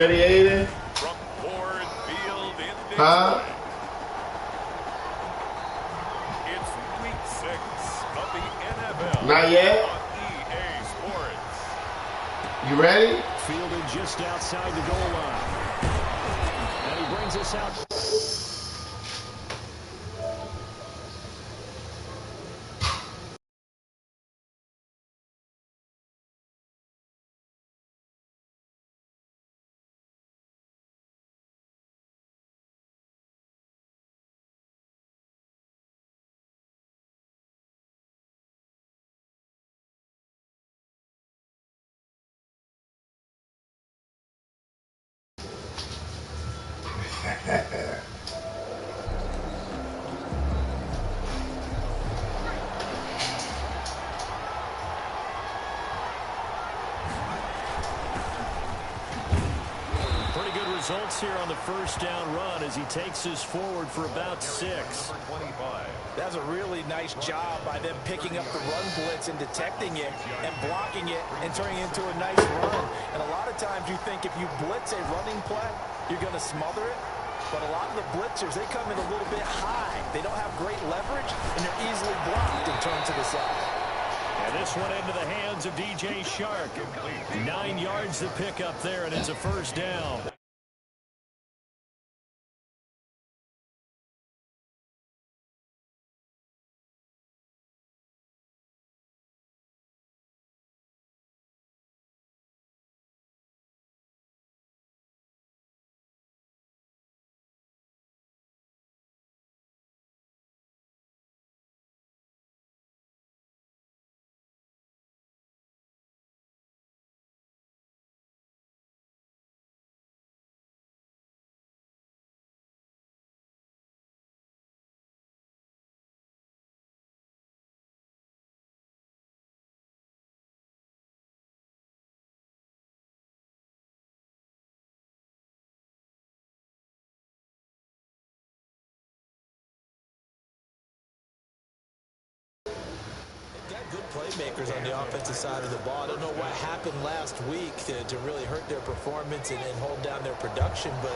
Ready, Aiden? From Ford Field in Detroit. Huh? It's Week 6 of the NFL. Not yet? On EA Sports. You ready? Fielded just outside the goal line. And he brings us out. Pretty good results here on the first down run as he takes us forward for about 6. That's a really nice job by them picking up the run blitz and detecting it and blocking it and turning it into a nice run. And a lot of times you think if you blitz a running play, you're going to smother it. But a lot of the blitzers, they come in a little bit high. They don't have great leverage, and they're easily blocked and turned to the side. And this one into the hands of DJ Shark. 9 yards to pick up there, and it's a first down. Got good playmakers on the offensive side of the ball. I don't know what happened last week to really hurt their performance and hold down their production, but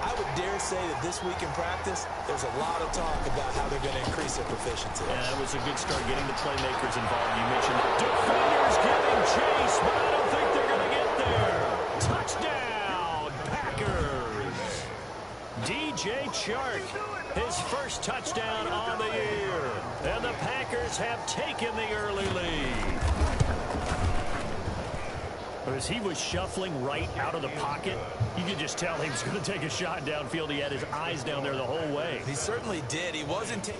I would dare say that this week in practice, there's a lot of talk about how they're going to increase their proficiency. Yeah, that was a good start getting the playmakers involved. You mentioned defenders giving chase, but I don't think they're going to get there. Touchdown, Packers. DJ Chark, his first touchdown on the year. And the Packers have taken the early lead. As he was shuffling right out of the pocket, you could just tell he was going to take a shot downfield. He had his eyes down there the whole way. He certainly did. He wasn't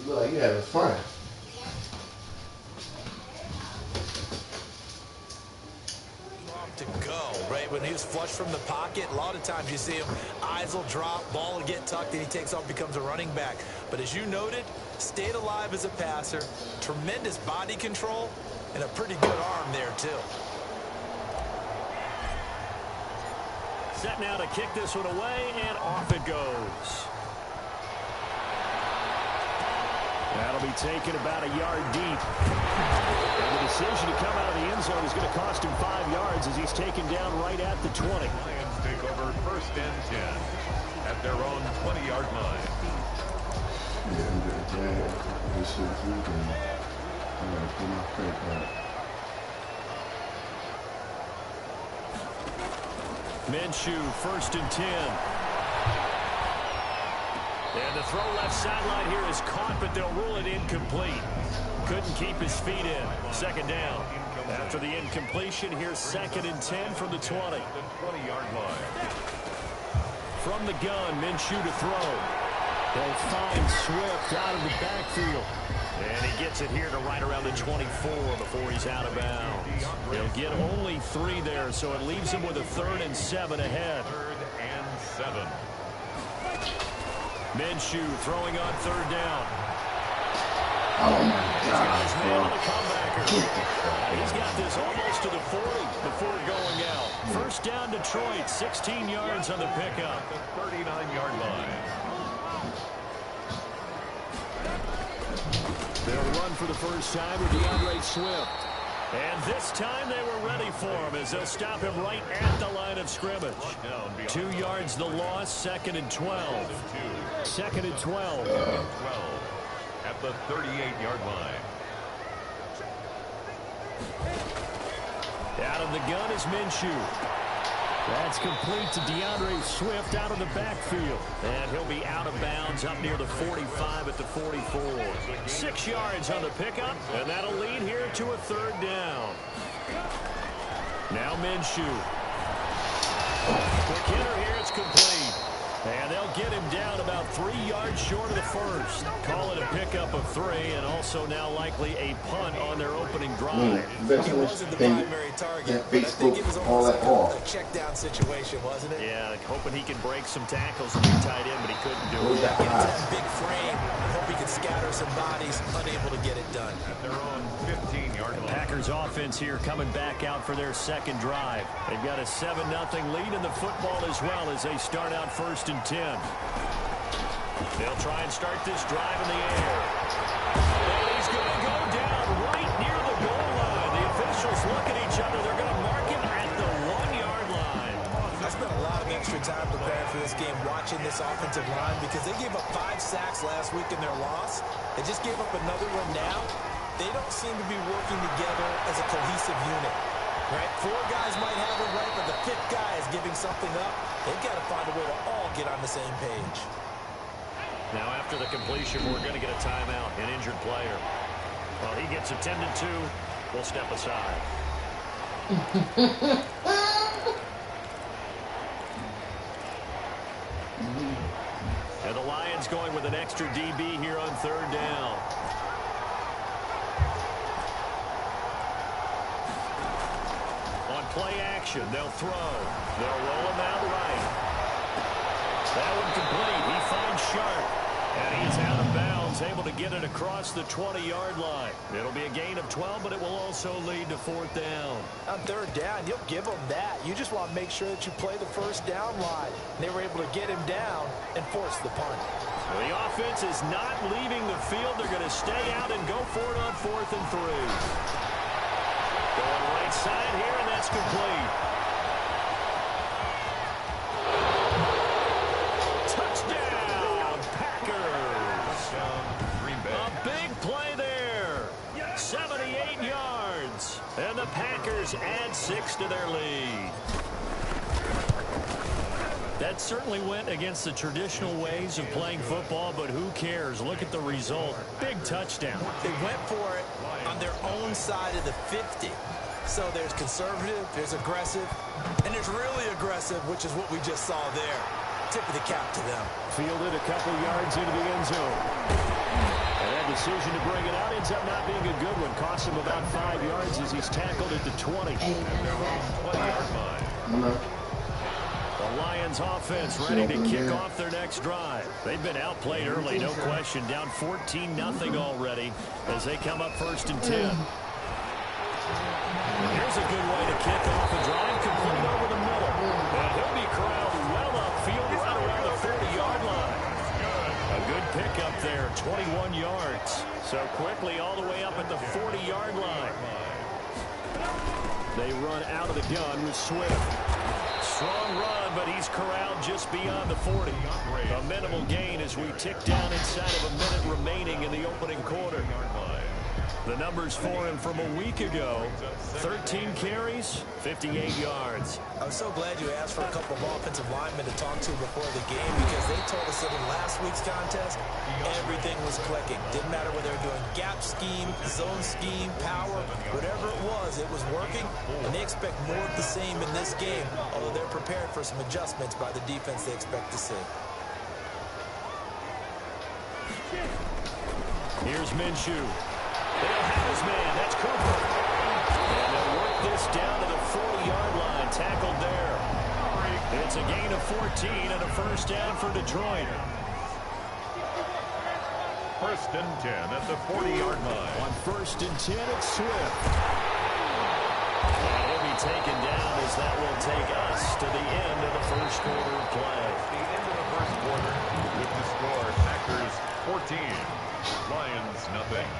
Look like you having fun. To go, right? When he's flushed from the pocket, a lot of times you see him, eyes will drop, ball will get tucked, and he takes off, becomes a running back. But as you noted, stayed alive as a passer, tremendous body control, and a pretty good arm there, too. Set now to kick this one away, and off it goes. That'll be taken about a yard deep. And the decision to come out of the end zone is going to cost him 5 yards as he's taken down right at the 20. Lions take over 1st and 10 at their own 20-yard line. This is weekend. I'm going to put my credit card. Minshew, 1st and 10. And the throw left sideline here is caught, but they'll rule it incomplete. Couldn't keep his feet in. 2nd down. After the incompletion, here's 2nd and 10 from the 20. The 20-yard line. From the gun, Minshew to throw. They'll find Swift out of the backfield. And he gets it here to right around the 24 before he's out of bounds. They'll get only 3 there, so it leaves him with a 3rd and 7 ahead. 3rd and 7. Minshew throwing on 3rd down. Oh my God, He's man on the comebacker. He's got this almost to the 40 before going out. 1st down Detroit, 16 yards on the pickup. The 39-yard line. They'll run for the first time with DeAndre Swift. And this time they were ready for him as they'll stop him right at the line of scrimmage. 2 yards the loss, 2nd and 12. 2nd and 12. 12 at the 38-yard line. Out of the gun is Minshew. That's complete to DeAndre Swift out of the backfield. And he'll be out of bounds up near the 45 at the 44. 6 yards on the pickup, and that'll lead here to a 3rd down. Now Minshew. Quick hitter here, it's complete. And they'll get him down about 3 yards short of the first. Call it a pickup of 3, and also now likely a punt on their opening drive. He wasn't the primary target, but I think it was almost like a check-down situation, wasn't it? Yeah, hoping he can break some tackles and be tight end, but he couldn't do it. Get that big frame. I hope he can scatter some bodies, unable to get it done. At their own 15-yard line. Packers offense here coming back out for their second drive. They've got a 7-0 lead in the football as well as they start out 1st and 10. They'll try and start this drive in the air. And he's going to go down right near the goal line. The officials look at each other. They're going to mark him at the 1-yard line. I spent a lot of extra time preparing for this game watching this offensive line because they gave up 5 sacks last week in their loss. They just gave up another one now. They don't seem to be working together as a cohesive unit. Right? 4 guys might have it right, but the 5th guy is giving something up. They've got to find a way to all get on the same page. Now after the completion, we're going to get a timeout, an injured player. Well, he gets attended to. We'll step aside. And the Lions going with an extra DB here on 3rd down. On play action, they'll throw. They'll roll him out right. That one complete. He finds Sharp. And he's out of bounds, able to get it across the 20-yard line. It'll be a gain of 12, but it will also lead to 4th down. On 3rd down, you'll give them that. You just want to make sure that you play the 1st down line. They were able to get him down and force the punt. Well, the offense is not leaving the field. They're going to stay out and go for it on 4th and 3. Going right side here, and that's complete. Touchdown, Packers. Green Bay. A big play there. 78 yards. And the Packers add 6 to their lead. That certainly went against the traditional ways of playing football, but who cares? Look at the result. Big touchdown. They went for it on their own side of the 50. So there's conservative, there's aggressive, and there's really aggressive, which is what we just saw there. Tip of the cap to them. Fielded a couple yards into the end zone. And that decision to bring it out ends up not being a good one. Costs him about 5 yards as he's tackled at the 20. At their own 20-yard line. The Lions offense ready to kick off their next drive. They've been outplayed early, no question. Down 14-0 already as they come up 1st and 10. Here's a good way to kick off a drive, complete over the middle. And he'll be corralled well upfield right around the 40-yard line. A good pickup there, 21 yards. So quickly all the way up at the 40-yard line. They run out of the gun with Swift. Strong run, but he's corralled just beyond the 40. A minimal gain as we tick down inside of a minute remaining in the opening quarter. The numbers for him from a week ago: 13 carries, 58 yards. I'm so glad you asked for a couple of offensive linemen to talk to before the game, because they told us that in last week's contest, everything was clicking. Didn't matter whether they were doing gap scheme, zone scheme, power, whatever it was working, and they expect more of the same in this game, although they're prepared for some adjustments by the defense they expect to see. Here's Minshew. They'll have his man. That's Cooper. And they'll work this down to the 40-yard line. Tackled there. It's a gain of 14 and a first down for Detroit. 1st and 10 at the 40-yard line. On 1st and 10, it's Swift. And he'll be taken down as that will take us to the end of the first quarter of play. The end of the first quarter with the score: Packers 14, Lions nothing.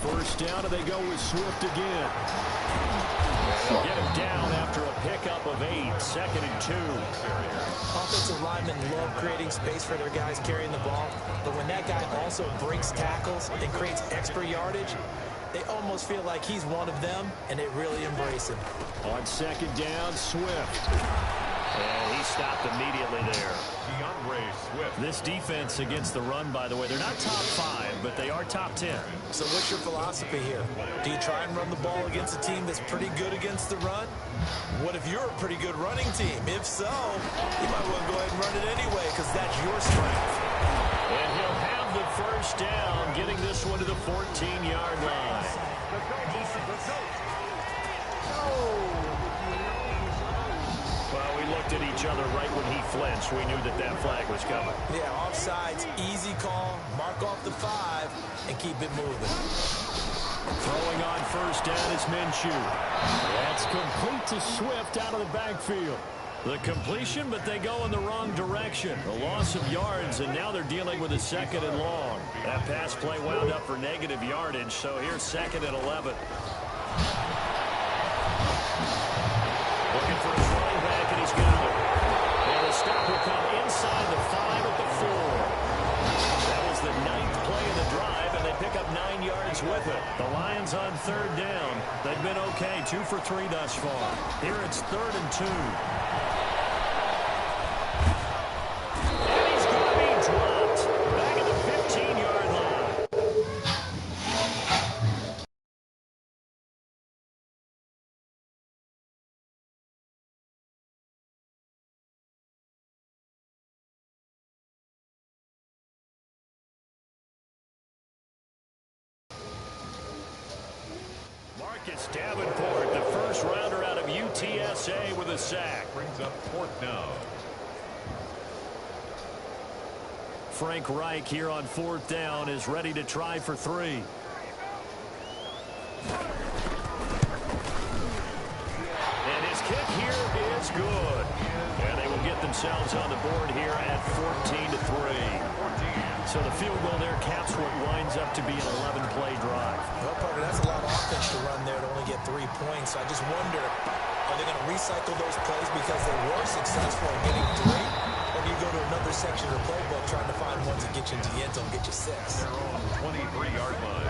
First down, and they go with Swift again. They'll get him down after a pickup of 8, 2nd and 2. Offensive linemen love creating space for their guys carrying the ball, but when that guy also breaks tackles and creates extra yardage, they almost feel like he's one of them, and they really embrace him. On 2nd down, Swift. And he stopped immediately there. Swift. This defense against the run, by the way, they're not top 5, but they are top 10. So what's your philosophy here? Do you try and run the ball against a team that's pretty good against the run? What if you're a pretty good running team? If so, you might want to go ahead and run it anyway, because that's your strength. And he'll have the first down, getting this one to the 14-yard line. Well, we looked at each other right when he flinched. We knew that that flag was coming. Yeah, offsides, easy call, mark off the 5, and keep it moving. Throwing on first down is Minshew. That's complete to Swift out of the backfield. The completion, but they go in the wrong direction. A loss of yards, and now they're dealing with a 2nd and long. That pass play wound up for negative yardage, so here's 2nd and 11. Looking for his running back, and he's got it. And the stop will come inside the 5 at the 4. That was the 9th play of the drive, and they pick up 9 yards with it. The Lions on 3rd down. They've been okay, 2 for 3 thus far. Here it's 3rd and 2. And he's going to be dropped back at the 15-yard line. Marcus Davenport, the first rounder out of UTSA, with a sack. Brings up 4th down. Frank Reich here on 4th down is ready to try for 3. And his kick here is good. And they will get themselves on the board here at 14-3. So the field goal there caps what winds up to be an 11-play drive. Well, partner, that's a lot of offense to run there to only get 3 points. I just wonder, are they going to recycle those plays because they were successful in getting 3? Or do you go to another section of the playbook trying to find ones that get you into the end zone, get you 6? Their own 23-yard line.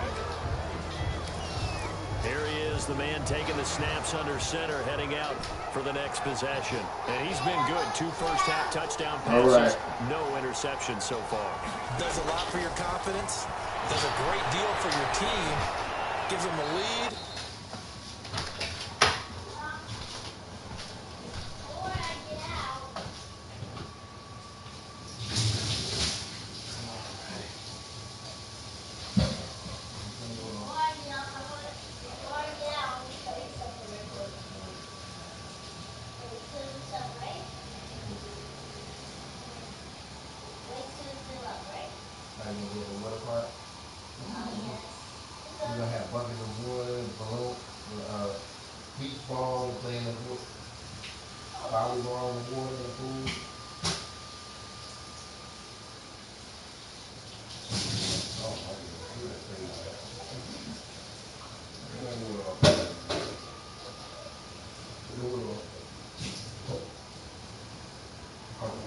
Here he is, the man taking the snaps under center, heading out for the next possession. And he's been good. 2 first-half touchdown passes. No interceptions so far. Does a lot for your confidence. Does a great deal for your team. Gives them a lead.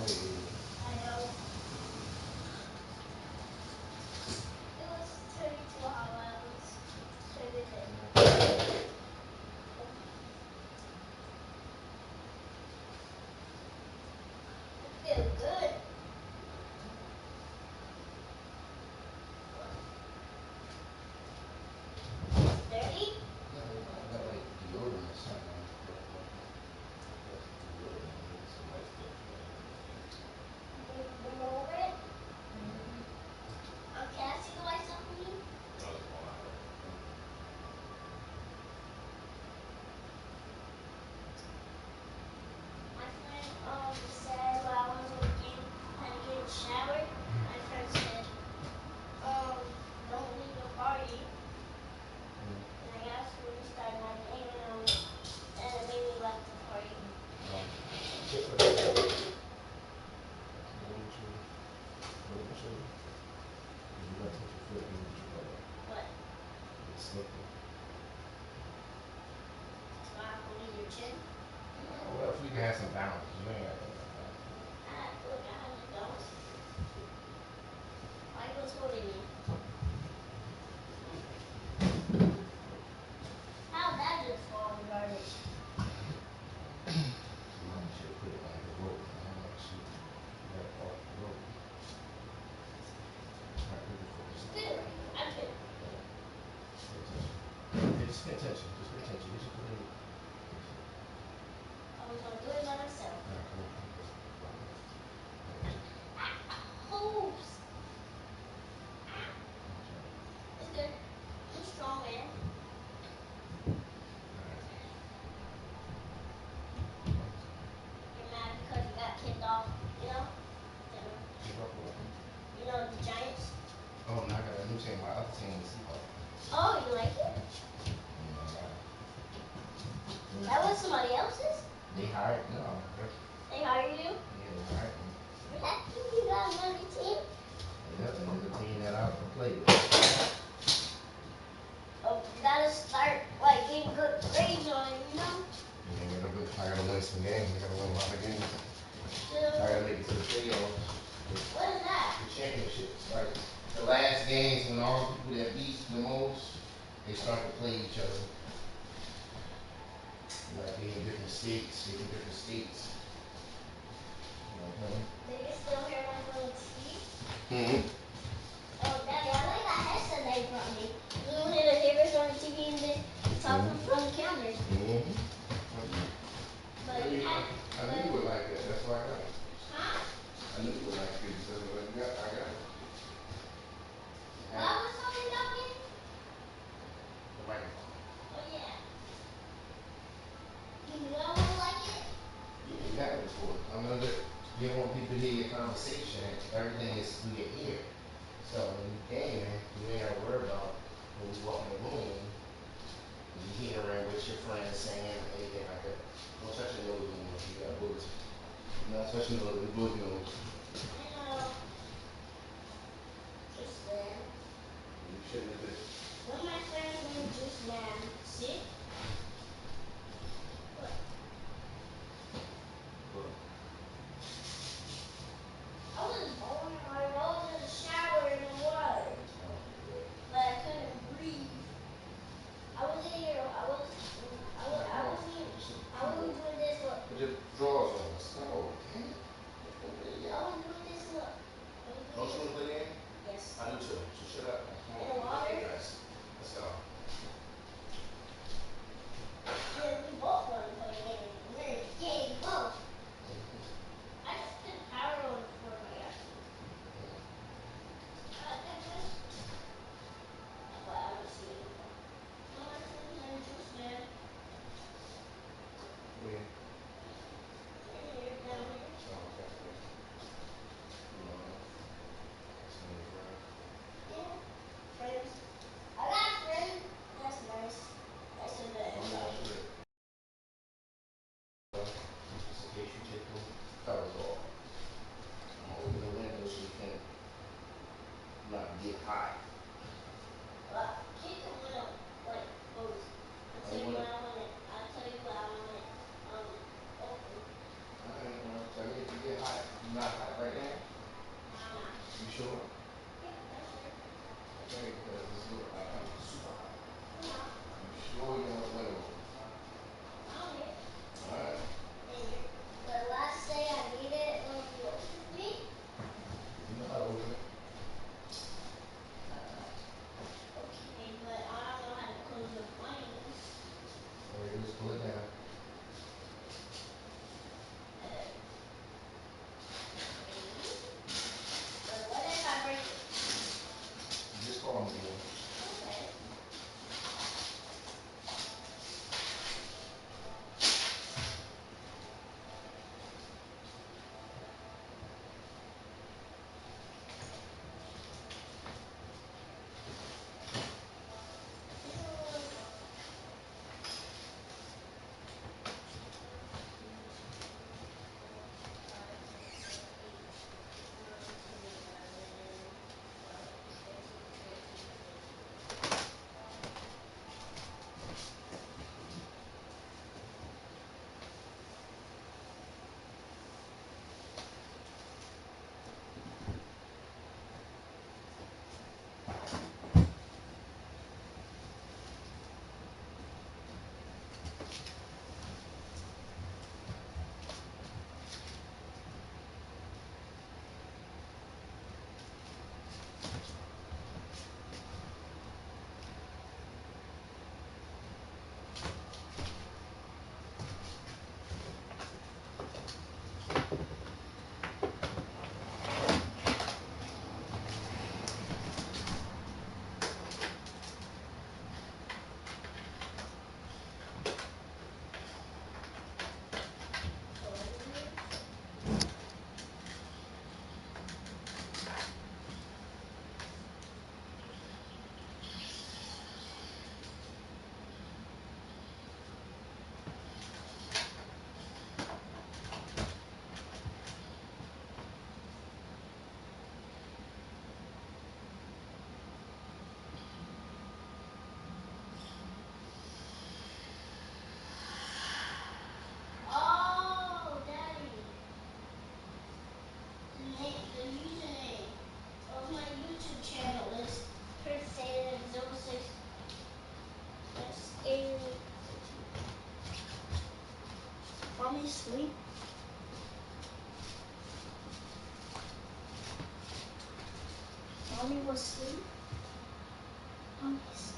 know. It was turning to how I was turning it. It feels good. Dirty? No, I got like deodorant or something. Some white stuff. Bring over it. Can I see the white stuff from you? No, it's all out. My friend said while I was had to get showered, my friend said, don't leave the party. And I asked when we started my game and it made me left the party. What? It's slippery. So I have to leave your chin? Well, if we can have some balance, you ain't got that balance. Look, I have the balance. Why are you holding me? How did that just fall in the garbage? Mama should put it on the rope. I don't know if she got it off the rope. Alright, put it for just Put it right. I put it. Just pay attention. Just pay attention. You should put it in. I was gonna do it by myself. Alright, come on. Hoops. It's good. I'm strong, man. You're mad because you got kicked off, you know? You know the Giants? Oh, no, I got a new team. My other team is Seahawks. Oh, you like it? That was somebody else's? They hired no. They hired you? Yeah, they hired me. You're happy you got another team? Yep, and the team that I played with. Oh, you gotta start like getting good grades on it, you know? Yeah, I gotta win some games. I gotta win a lot of games. So, I gotta make it to the playoffs. what is that? The championships. Like the last games when all the people that beat the most, they start to play each other. Like they in different states. They in different states. They can still hear my little TV? Mm-hmm. Oh, Daddy, I like that headset they brought me. You don't hear the hearers on the TV and they talk on the cameras. Mm-hmm. But you have, I knew you would like that. That's why I got it. huh? I knew you would like it because of what you got. I got it. What was something about me? The microphone. Oh, yeah. You know I would like it? Yeah, you had it before. I know that you don't want people to hear your conversation. Everything is through your ear. So when you gaming, you ain't got to worry about when you walk in the room, you hearing what your friends saying, anything like that. Don't touch your nose anymore. You got bullets. No, touch your nose. It's bullet nose. I know. Just then. You shouldn't have been. When my friends were just man. See? What? Look. I was bowling my nose in the shower in the water. But I couldn't breathe. I wasn't here. I wasn't doing this. But Put your drawers on. Let's go. Okay? I was sure? Yeah, that's sure. Okay, because this is like super hot. I'm not. You sure you don't want to wait over? I don't need it. Alright. And the last day I need it, will you open for me? You know how to open it. Okay, but I don't know how to close the blinds. Alright, just pull it down. Okay. But what if I break it? Just call me again. Okay. Oh, Daddy. The username of my YouTube channel is Persative06. That's a mommy sleep. Mommy was asleep. Mommy sleep.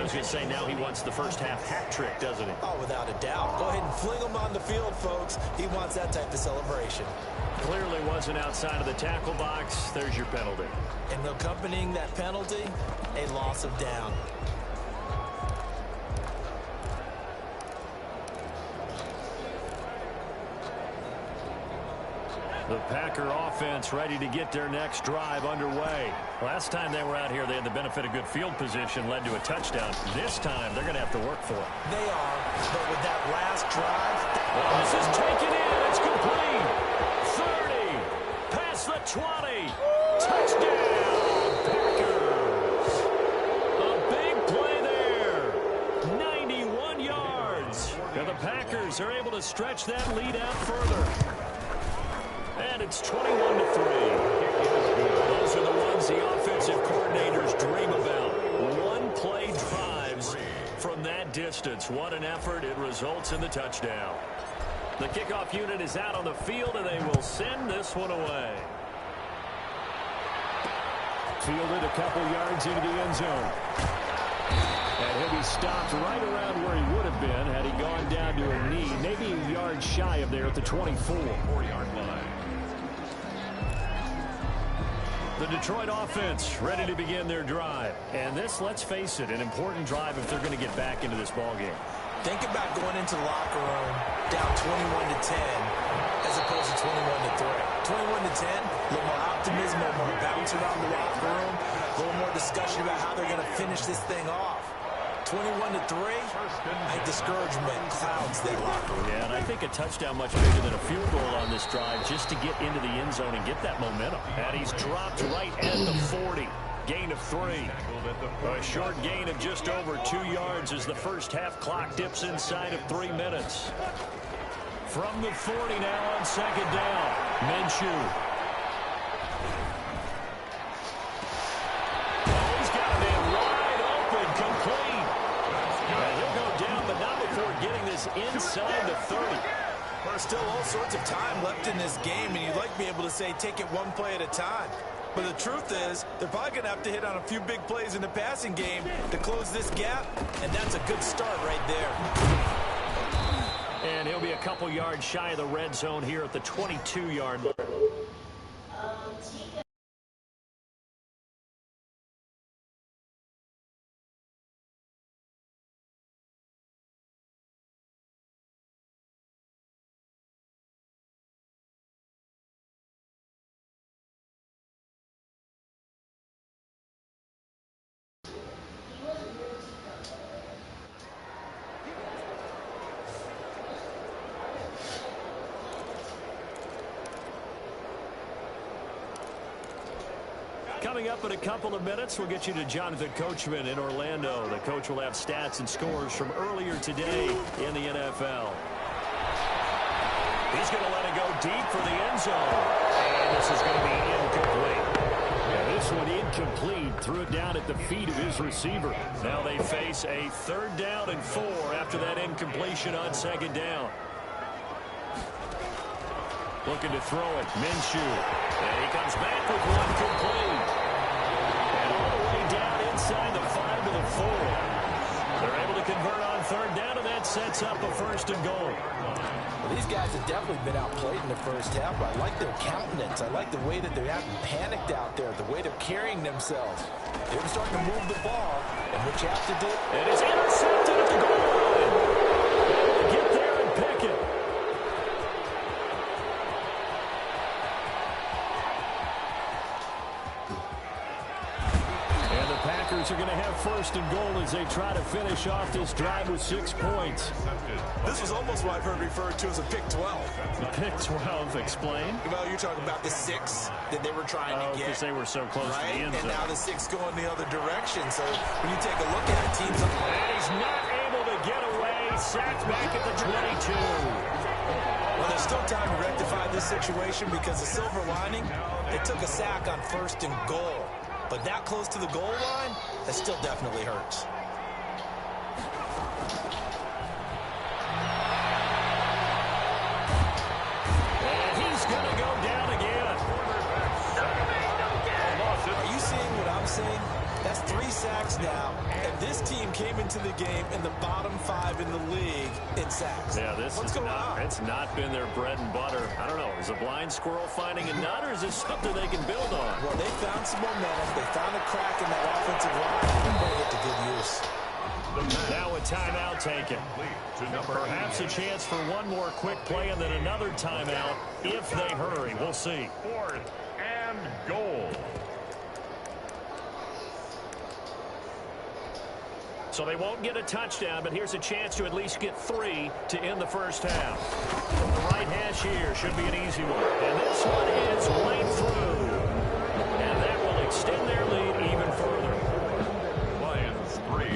I was going to say, now he wants the first half hat trick, doesn't he? Oh, without a doubt. Go ahead and fling him on the field, folks. He wants that type of celebration. Clearly wasn't outside of the tackle box. There's your penalty. And accompanying that penalty, a loss of down. The Packer offense ready to get their next drive underway. Last time they were out here, they had the benefit of good field position, led to a touchdown. This time, they're going to have to work for it. They are, but with that last drive... This is taken in. It's complete. 30. Past the 20. Touchdown, Packers. A big play there. 91 yards. And the Packers are able to stretch that lead out further. And it's 21-3. Those are the ones the offensive coordinators dream about. One-play drives from that distance. What an effort. It results in the touchdown. The kickoff unit is out on the field, and they will send this one away. Fielded a couple yards into the end zone. And he'll be stopped right around where he would have been had he gone down to a knee, maybe a yard shy of there at the 24. 4-yard line. The Detroit offense ready to begin their drive. And this, let's face it, an important drive if they're going to get back into this ballgame. Think about going into the locker room down 21-10 as opposed to 21-3. 21-10, a little more optimism, a little more bounce around the locker room, a little more discussion about how they're going to finish this thing off. 21-3, I think discouragement clouds that locker room. Yeah, and I think a touchdown much bigger than a field goal on this drive just to get into the end zone and get that momentum. And he's dropped right at the 40. Gain of 3. A short gain of just over 2 yards as the first half clock dips inside of 3 minutes. From the 40 now on second down. Minshew. Oh, he's got it in wide open, complete. And he'll go down, but not before getting this inside the 30. There's still all sorts of time left in this game, and you'd like to be able to say take it one play at a time. But the truth is, they're probably going to have to hit on a few big plays in the passing game to close this gap, and that's a good start right there. And he'll be a couple yards shy of the red zone here at the 22-yard line. Coming up in a couple of minutes, we'll get you to Jonathan Coachman in Orlando. The coach will have stats and scores from earlier today in the NFL. He's going to let it go deep for the end zone. And this is going to be incomplete. Yeah, this one incomplete. Threw it down at the feet of his receiver. Now they face a 3rd down and 4 after that incompletion on second down. Looking to throw it. Minshew. And he comes back with one complete. And all the way down inside the 5 to the 4. They're able to convert on 3rd down, and that sets up a 1st and goal. Well, these guys have definitely been outplayed in the first half. I like their countenance. I like the way that they're acting panicked out there, the way they're carrying themselves. They're starting to move the ball, and what you have to do... It is intercepted at the goal line. Get there and pick it. Are going to have 1st and goal as they try to finish off this drive with 6 points. This was almost what I've heard referred to as a pick 12. Pick 12, explain. Well, you're talking about the 6 that they were trying to get. Because they were so close to the end zone. And now the 6 going the other direction. So when you take a look at it, teams... And he's not able to get away. Sacked back at the 22. Well, there's still time to rectify this situation because the silver lining, they took a sack on 1st and goal. But that close to the goal line, that still definitely hurts. And he's going to go down again. Are you seeing what I'm seeing? That's 3 sacks now, and This team came into the game in the bottom 5 in the league in sacks. Yeah, it's not been their bread and butter. I don't know. Is a blind squirrel finding a nut, or is this something they can build on? Well, they found some momentum. They found a crack in that offensive line. They're putting it to good use. Now a timeout taken. Perhaps a chance for one more quick play and then another timeout if they hurry. We'll see. 4th and goal. So they won't get a touchdown, but here's a chance to at least get 3 to end the first half. From the right hash here should be an easy one. And this one is right through. And that will extend their lead even further. Lions 3.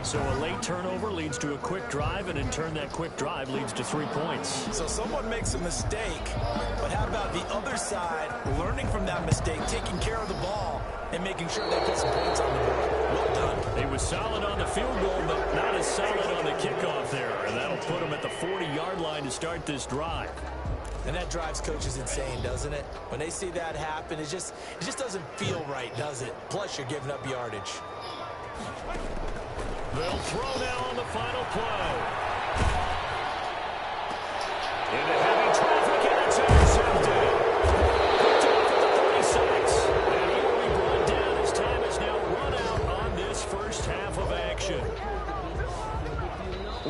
So a late turnover leads to a quick drive, and in turn that quick drive leads to 3 points. So someone makes a mistake, but how about the other side learning from that mistake, taking care of the ball, and making sure they put some points on the board? Well done. He was solid on the field goal, but not as solid on the kickoff there, and that'll put him at the 40-yard line to start this drive. And that drives coaches insane, doesn't it? When they see that happen, it just doesn't feel right, does it? Plus, you're giving up yardage. They'll throw now on the final play. Into heavy traffic, and it's intercepted. Picked off at the 36. And he will be brought down. His time is now run out on this first half of action.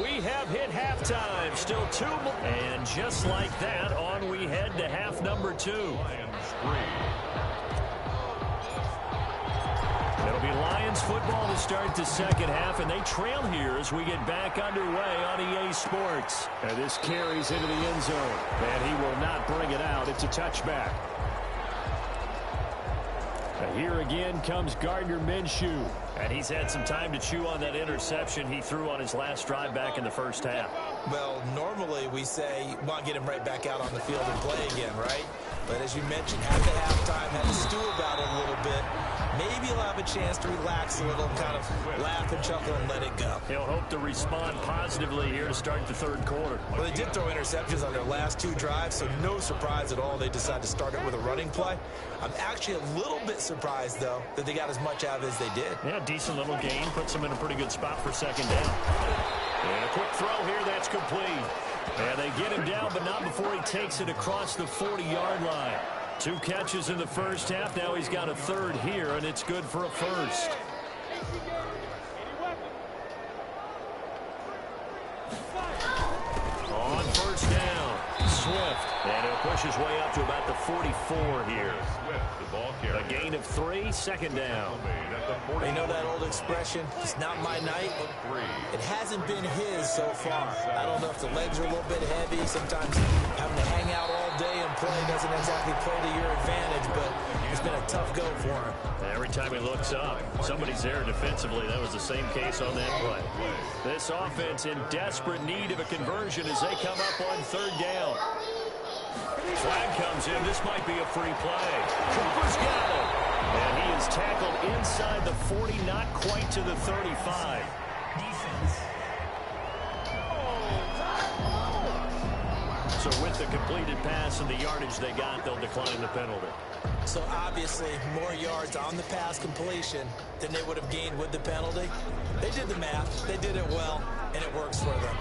We have hit halftime. Still 2 more. And just like that, on we head to half number 2. Lions 3. It'll be Lions football to start the second half, and they trail here as we get back underway on EA Sports. And this carries into the end zone, and he will not bring it out. It's a touchback. And here again comes Gardner Minshew, and he's had some time to chew on that interception he threw on his last drive back in the first half. Well, normally we say, well, get him right back out on the field and play again, right? But as you mentioned, at the halftime, had to stew about it a little bit. Maybe he'll have a chance to relax a little, kind of laugh and chuckle and let it go. He'll hope to respond positively here to start the third quarter. Well, they did throw interceptions on their last 2 drives, so no surprise at all they decided to start it with a running play. I'm actually a little bit surprised, though, that they got as much out of it as they did. Yeah, decent little gain. Puts them in a pretty good spot for second down. And a quick throw here, that's complete. And they get him down, but not before he takes it across the 40-yard line. 2 catches in the first half. Now he's got a third here, and it's good for a first. On first down, Swift. And he'll push his way up to about the 44 here. A gain of 3, second down. You know that old expression, it's not my night? It hasn't been his so far. I don't know if the legs are a little bit heavy. Sometimes having to hang out all day and play doesn't exactly play to your advantage, but it's been a tough go for him. Every time he looks up, somebody's there defensively. That was the same case on that play. This offense in desperate need of a conversion as they come up on third down. Flag comes in. This might be a free play. Cooper's got it. And he is tackled inside the 40, not quite to the 35. Defense. So with the completed pass and the yardage they got, they'll decline the penalty. So obviously more yards on the pass completion than they would have gained with the penalty. They did the math. They did it well, and it works for them.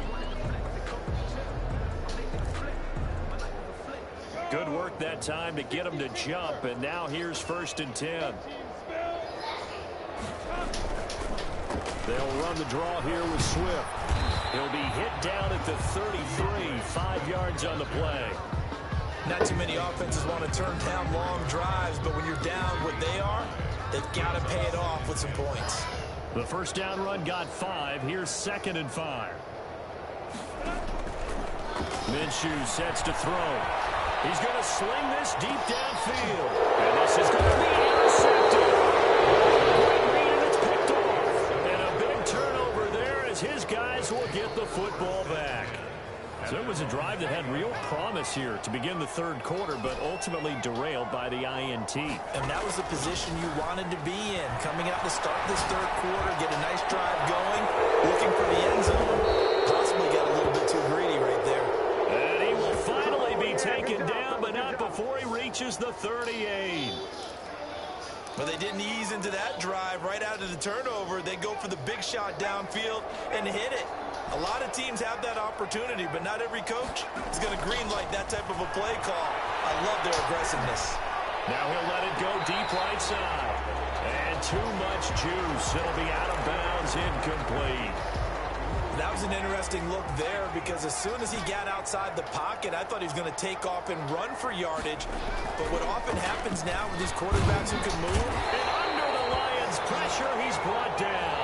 Good work that time to get him to jump, and now here's 1st and 10. They'll run the draw here with Swift. He'll be hit down at the 33, 5 yards on the play. Not too many offenses want to turn down long drives, but when you're down what they are, they've got to pay it off with some points. The first down run got 5. Here's 2nd and 5. Minshew sets to throw. He's going to sling this deep downfield. And this is going to be intercepted. Great read, and it's picked off. And a big turnover there as his guys will get the football back. So it was a drive that had real promise here to begin the third quarter, but ultimately derailed by the INT. And that was the position you wanted to be in. Coming out to start this third quarter, get a nice drive going, looking for the end zone. Possibly got a little bit too greedy right there. And he will finally be taken down, but not before he reaches the 38. But they didn't ease into that drive. Right out of the turnover, they go for the big shot downfield and hit it. A lot of teams have that opportunity, but not every coach is going to greenlight that type of a play call. I love their aggressiveness. Now he'll let it go deep right side. And too much juice. It'll be out of bounds, incomplete. That was an interesting look there because as soon as he got outside the pocket, I thought he was going to take off and run for yardage. But what often happens now with these quarterbacks who can move. And under the Lions' pressure, he's brought down.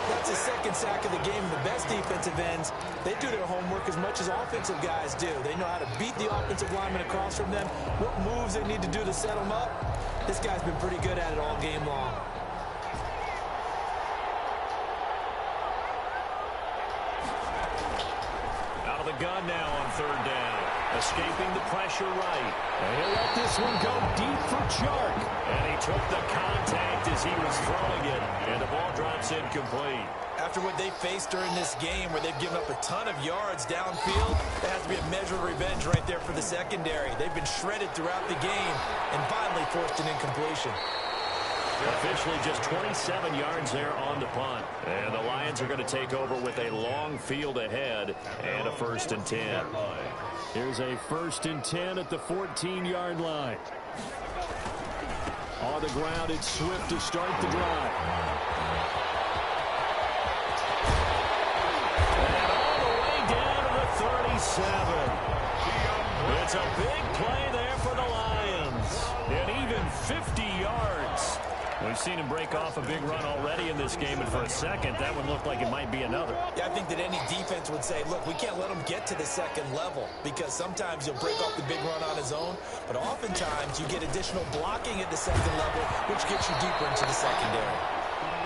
That's his second sack of the game. The best defensive ends, they do their homework as much as offensive guys do. They know how to beat the offensive lineman across from them, what moves they need to do to set them up. This guy's been pretty good at it all game long. Out of the gun now on third down. Escaping the pressure right. And he'll let this one go deep for Chark. And he took the contact as he was throwing it. And the ball drops incomplete. After what they faced during this game where they've given up a ton of yards downfield, there has to be a measure of revenge right there for the secondary. They've been shredded throughout the game and finally forced an incompletion. Officially just 27 yards there on the punt. And the Lions are going to take over with a long field ahead and a 1st and 10. Here's a 1st and 10 at the 14-yard line. On the ground, it's Swift to start the drive. And all the way down to the 37. It's a big play there for the Lions. And even 50 yards. We've seen him break off a big run already in this game, and for a second, that one looked like it might be another. Yeah, I think that any defense would say, look, we can't let him get to the second level because sometimes he'll break off the big run on his own, but oftentimes you get additional blocking at the second level, which gets you deeper into the secondary.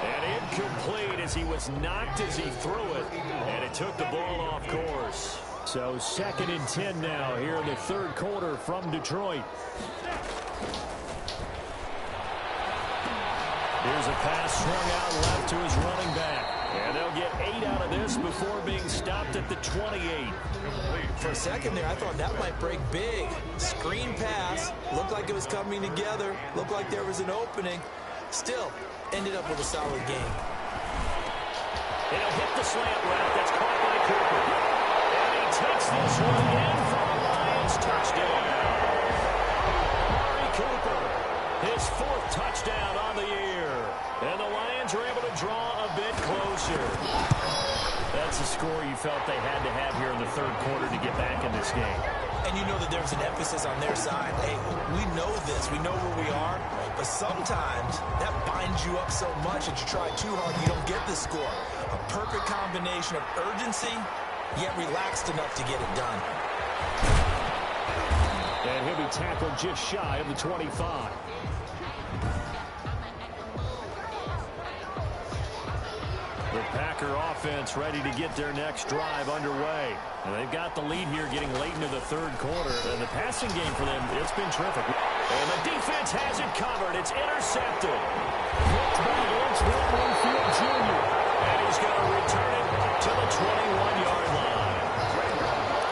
And incomplete as he was knocked as he threw it, and it took the ball off course. So 2nd and 10 now here in the third quarter from Detroit. Here's a pass swung out left to his running back. And they'll get 8 out of this before being stopped at the 28. For a second there, I thought that might break big. Screen pass. Looked like it was coming together. Looked like there was an opening. Still, ended up with a solid game. It'll hit the slant route. That's caught by Cooper. And he takes this one in for the Lions. Touchdown. Amari Cooper, his 4th touchdown on the year. And the Lions are able to draw a bit closer. That's the score you felt they had to have here in the third quarter to get back in this game. And you know that there's an emphasis on their side. Hey, we know this. We know where we are. But sometimes that binds you up so much that you try too hard, you don't get the score. A perfect combination of urgency, yet relaxed enough to get it done. And he'll be tackled just shy of the 25. The Packer offense ready to get their next drive underway. And they've got the lead here getting late into the third quarter. And the passing game for them, it's been terrific. And the defense has it covered. It's intercepted. Flipped by Lance Winfield Jr. And he's going to return it to the 21-yard line.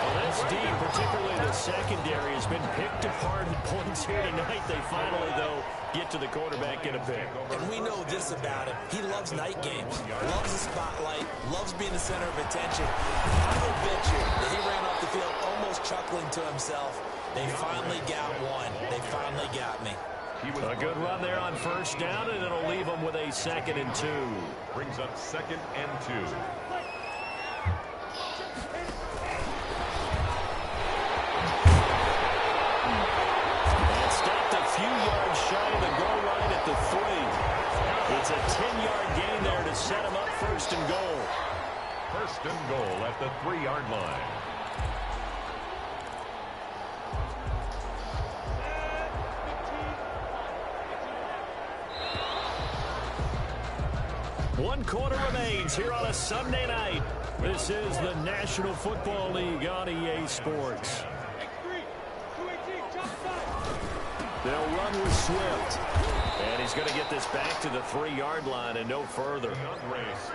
Well, this D, particularly the secondary, has been picked apart in points here tonight. They finally, though, get to the quarterback in a pick. And we know this about him. He loves night games, loves the spotlight, loves being the center of attention. I will bet you that he ran off the field almost chuckling to himself. They finally got one. They finally got me. A good run there on 1st down, and it'll leave them with a 2nd and 2. Brings up 2nd and 2. Few yards shy of the goal line at the 3. It's a 10-yard gain there to set him up 1st and goal. 1st and goal at the 3-yard line. One quarter remains here on a Sunday night. This is the National Football League on EA Sports. They'll run with Swift. And he's going to get this back to the 3-yard line and no further.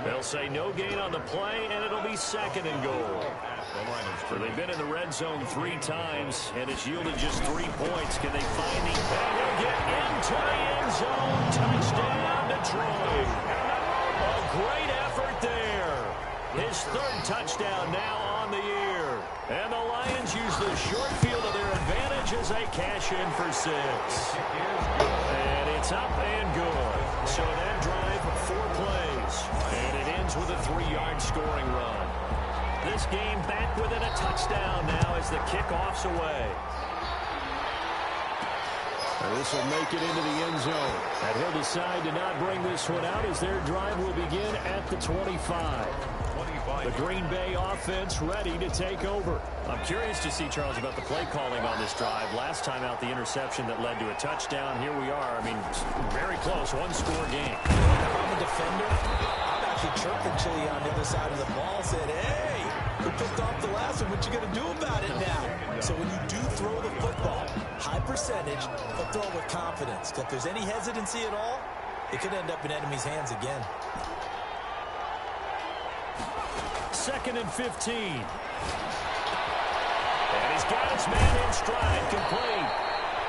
They'll say no gain on the play, and it'll be 2nd and goal. So they've been in the red zone 3 times, and it's yielded just 3 points. Can they find the... And they'll get into the end zone. Touchdown, Detroit. A great effort there. His 3rd touchdown now on the year. And the Lions use the short field to their advantage as they cash in for 6. And it's up and good. So that drive, 4 plays. And it ends with a 3-yard scoring run. This game back within a touchdown now as the kickoff's away. And this will make it into the end zone. And he'll decide to not bring this one out as their drive will begin at the 25. The Green Bay offense ready to take over. I'm curious to see, Charles, about the play calling on this drive. Last time out, the interception that led to a touchdown. Here we are. I mean, very close, 1-score game. If I'm a defender, I'm actually chirping Chili on the other side of the ball. Said, hey, we picked off the last one. What you going to do about it now? So when you do throw the football, high percentage, but throw it with confidence. If there's any hesitancy at all, it could end up in enemy's hands again. 2nd and 15. And he's got his man in stride, complete.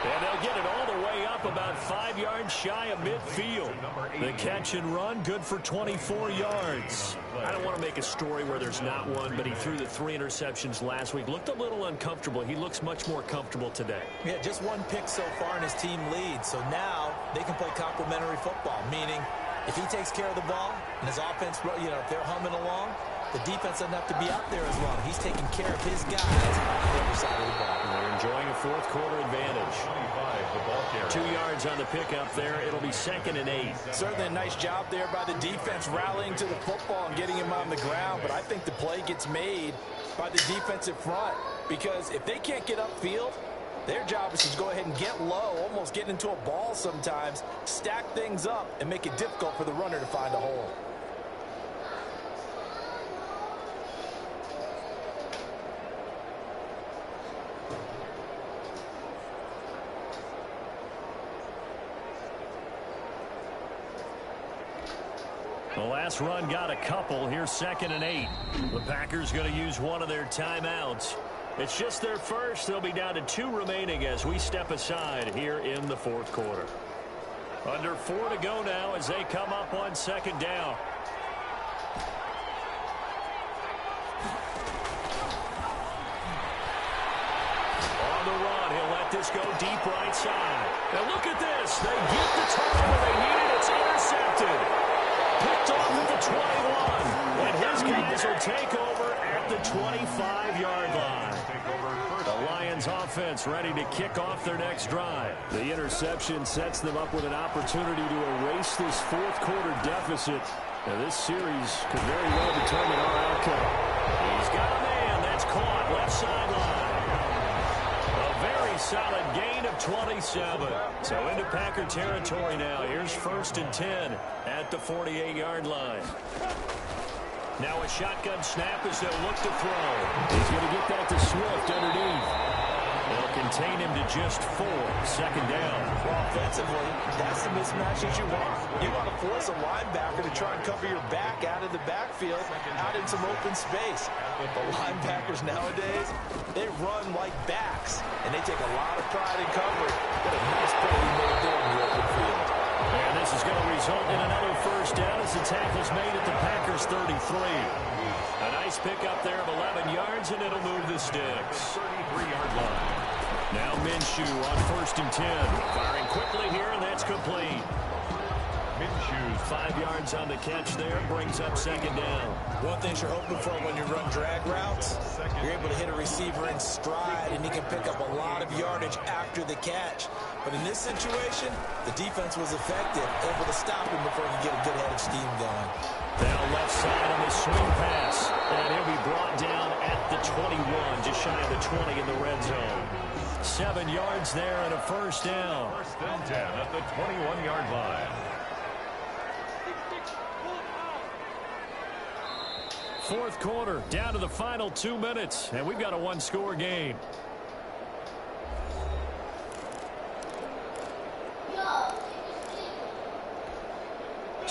And they'll get it all the way up about 5 yards shy of midfield. The catch and run, good for 24 yards. I don't want to make a story where there's not one, but he threw the 3 interceptions last week. Looked a little uncomfortable. He looks much more comfortable today. Yeah, just 1 pick so far and his team leads. So now they can play complementary football, meaning if he takes care of the ball and his offense, if they're humming along, the defense doesn't have to be out there as long. He's taking care of his guys on the other side of the ball. And they're enjoying a 4th quarter advantage. 2 yards on the pickup there. It'll be 2nd and 8. Certainly a nice job there by the defense rallying to the football and getting him on the ground. But I think the play gets made by the defensive front because if they can't get upfield, their job is to go ahead and get low, almost get into a ball sometimes, stack things up, and make it difficult for the runner to find a hole. The last run got a couple. Here's 2nd and 8. The Packers going to use one of their timeouts. It's just their first. They'll be down to 2 remaining as we step aside here in the 4th quarter. Under 4 to go now as they come up on 2nd down. On the run, he'll let this go deep right side. Now look at this. They get the turnover they needed. It's intercepted. Picked off at the 21. And his guys will take over at the 25-yard line. The Lions offense ready to kick off their next drive. The interception sets them up with an opportunity to erase this 4th quarter deficit. Now this series could very well determine our outcome. He's got a man that's caught left sideline. A very solid gain of 27. So into Packer territory now. Here's 1st and 10 at the 48-yard line. Now a shotgun snap as they'll look to throw. He's going to get that to Swift underneath. They'll contain him to just 4. 2nd down. Well, offensively, that's the mismatch that you want. You want to force a linebacker to try and cover your back out of the backfield, out in some open space. But linebackers nowadays, they run like backs, and they take a lot of pride in covering. What a nice play he made there in the open field. And this is going to result in another 1st down as the tackle's made at the Packers' 33. A nice pickup there of 11 yards, and it'll move the sticks. 33-yard line. Now Minshew on 1st and 10. Firing quickly here, and that's complete. Minshew's 5 yards on the catch there, brings up 2nd down. One thing you're hoping for when you run drag routes, you're able to hit a receiver in stride, and he can pick up a lot of yardage after the catch. But in this situation, the defense was effective, able to stop him before he could get a good head of steam going. Down left side on the swing pass, and he'll be brought down at the 21, just shy of the 20 in the red zone. 7 yards there and a 1st down. 1st and 10 at the 21-yard line. 4th quarter, down to the final 2 minutes, and we've got a 1-score game.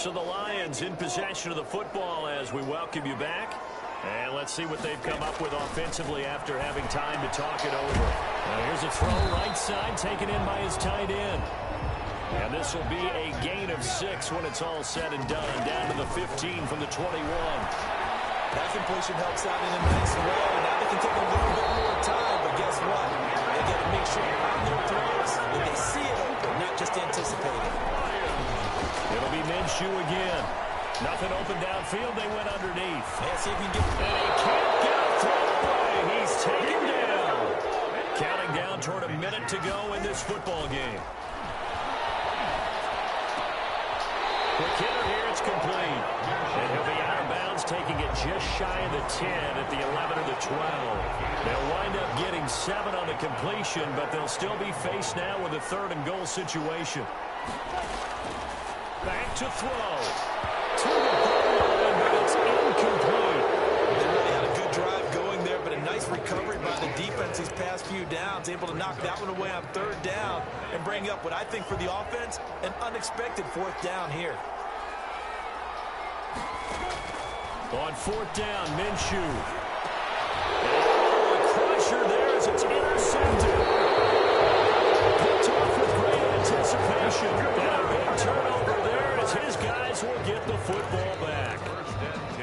So the Lions in possession of the football as we welcome you back. And let's see what they've come up with offensively after having time to talk it over. Here's a throw right side taken in by his tight end. And this will be a gain of 6 when it's all said and done. Down to the 15 from the 21. That completion helps out in a nice way. Now they can take a little bit more time, but guess what? They got to make sure on their throws that they see it open, not just anticipate it. It'll be Minshew again. Nothing open downfield. They went underneath. Let's see if he can get it. And he can't get a throw away. He's taken down. Counting down toward a minute to go in this football game. Quick hitter here. It's complete. And he'll be out of bounds, taking it just shy of the 10 at the 11 or the 12. They'll wind up getting 7 on the completion, but they'll still be faced now with a 3rd and goal situation. Back to throw. To the goal line, but it's incomplete. They really had a good drive going there, but a nice recovery by the defense these past few downs. Able to knock that one away on 3rd down and bring up what I think for the offense, an unexpected 4th down here. On 4th down, Minshew. Oh, a crusher there as it's intercepted. Picked off with great anticipation. And a big turnover there as his guys will get the football back.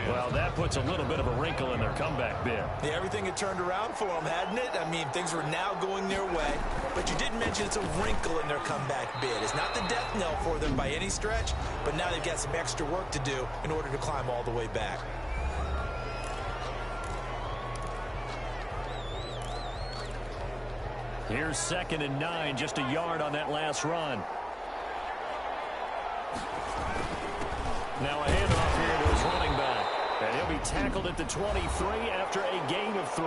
Well, that puts a little bit of a wrinkle in their comeback bid. Yeah, everything had turned around for them, hadn't it? I mean, things were now going their way. But you did mention it's a wrinkle in their comeback bid. It's not the death knell for them by any stretch, but now they've got some extra work to do in order to climb all the way back. Here's 2nd and 9, just a yard on that last run. Now a handoff here to his running back. And he'll be tackled at the 23 after a gain of 3.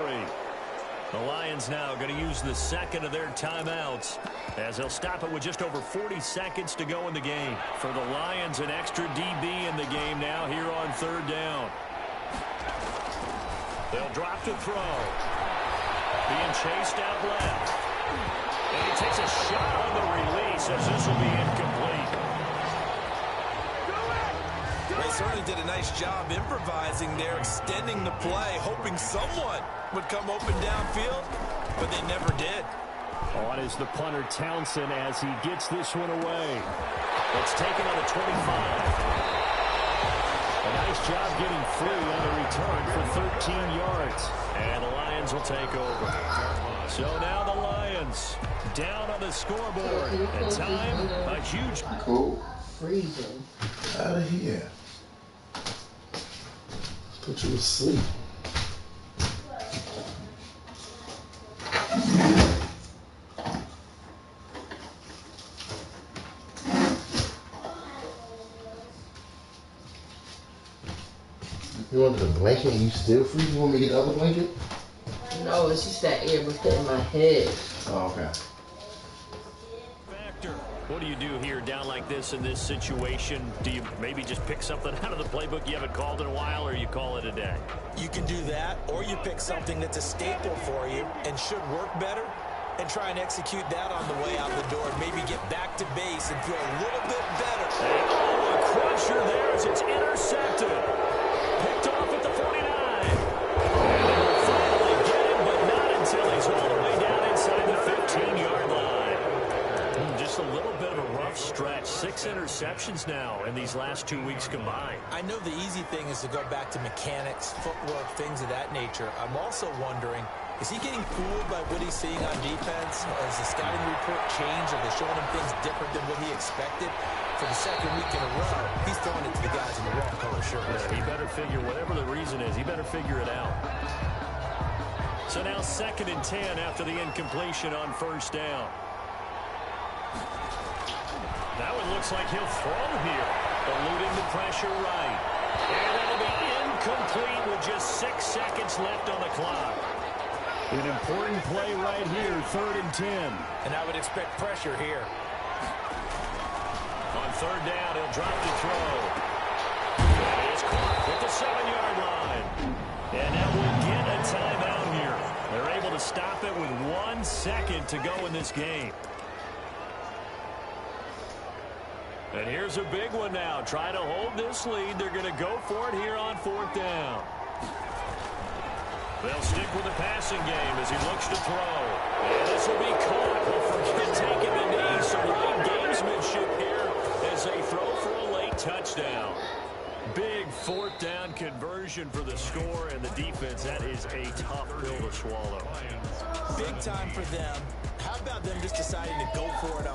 The Lions now going to use the 2nd of their timeouts as they'll stop it with just over 40 seconds to go in the game. For the Lions, an extra DB in the game now here on 3rd down. They'll drop to throw. Being chased out left. And he takes a shot on the release as this will be incomplete. They certainly did a nice job improvising there, extending the play, hoping someone would come open downfield, but they never did. On is the punter Townsend as he gets this one away. It's taken on the 25. A nice job getting free on the return for 13 yards. And the Lions will take over. So now the Lions down on the scoreboard. And time, a huge... Cool. Freezing. Out of here. Put you to sleep. You wanted a blanket and you still freeze? You want me to get the other blanket? No, it's just that air was hitting my head. Oh, okay. What do you do here down like this in this situation? Do you maybe just pick something out of the playbook you haven't called in a while, or you call it a day? You can do that, or you pick something that's a staple for you and should work better and try and execute that on the way out the door and maybe get back to base and feel a little bit better. Oh, a crusher there as it's intercepted. Picked off at the 49. And they will finally get him, but not until he's all the way down inside the 15-yard line. Just a little bit of a rough stretch. 6 interceptions now in these last 2 weeks combined. I know the easy thing is to go back to mechanics, footwork, things of that nature. I'm also wondering, is he getting fooled by what he's seeing on defense? Has the scouting report changed? Are they showing him things different than what he expected? For the 2nd week in a row, he's throwing it to the guys in the wrong color shirt. He better figure, whatever the reason is, he better figure it out. So now 2nd and 10 after the incompletion on 1st down. That one looks like he'll throw here, eluding the pressure right. And that'll be incomplete with just 6 seconds left on the clock. An important play right here, 3rd and 10. And I would expect pressure here. On 3rd down, he'll drop to throw. And it's caught at the 7-yard line. And now we'll get a timeout here. They're able to stop it with 1 second to go in this game. And here's a big one now. Trying to hold this lead. They're going to go for it here on 4th down. They'll stick with the passing game as he looks to throw. And this will be caught. He'll forget taking the knee. Some late gamesmanship here as they throw for a late touchdown. Big 4th down conversion for the score, and the defense, that is a tough pill to swallow. Big time for them. How about them just deciding to go for it on